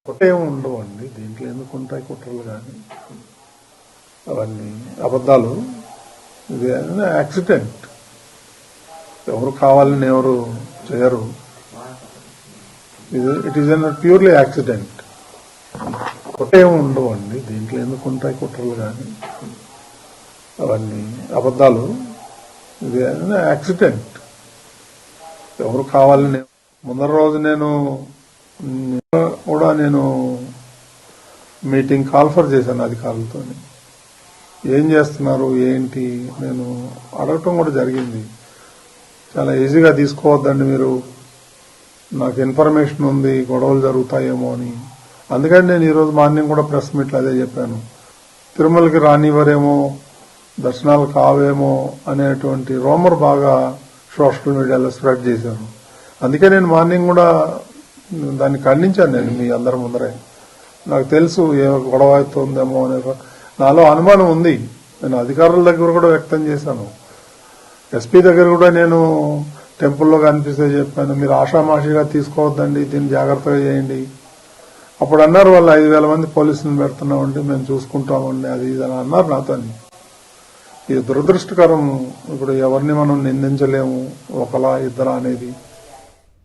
కుట్రేమి ఉండవండి, దీంట్లో ఎందుకు ఉంటాయి కుట్రలు కానీ అవన్నీ అబద్ధాలు. ఇది యాక్సిడెంట్, ఎవరు కావాలని ఎవరు చేయరు. It is an purely accident. కుట్రేమి ఉండవండి, దీంట్లో ఎందుకు ఉంటాయి కుట్రలు కానీ అవన్నీ అబద్ధాలు. ఇది యాక్సిడెంట్, ఎవరు కావాలని. ముందర రోజు నేను మీటింగ్ కాల్ఫర్ చేశాను అధికారులతో. ఏం చేస్తున్నారు ఏంటి నేను అడగటం కూడా జరిగింది. చాలా ఈజీగా తీసుకోవద్దండి మీరు, నాకు ఇన్ఫర్మేషన్ ఉంది గొడవలు జరుగుతాయేమో అని. అందుకని నేను ఈరోజు మార్నింగ్ కూడా ప్రెస్ మీట్లో అదే చెప్పాను. తిరుమలకి రానివ్వరేమో, దర్శనాలు కావేమో అనేటువంటి రూమర్ బాగా సోషల్ మీడియాలో స్ప్రెడ్ చేశాను. అందుకే నేను మార్నింగ్ కూడా దాన్ని ఖండించాను. నేను మీ అందరి ముందరే, నాకు తెలుసు ఏ గొడవ అవుతుందేమో అనే నాలో అనుమానం ఉంది. నేను అధికారుల దగ్గర కూడా వ్యక్తం చేశాను. ఎస్పీ దగ్గర కూడా నేను టెంపుల్లో కనిపిస్తే చెప్పాను, మీరు ఆషామాషిగా తీసుకోవద్దండి, దీన్ని జాగ్రత్తగా చేయండి. అప్పుడు అన్నారు వాళ్ళు 5,000 మంది పోలీసులను పెడుతున్నామండి, మేము చూసుకుంటామండి, అది ఇది అని అన్నారు నాతో. ఇది దురదృష్టకరం. ఇప్పుడు ఎవరిని మనం నిందించలేము, ఒకలా ఇద్దరా అనేది.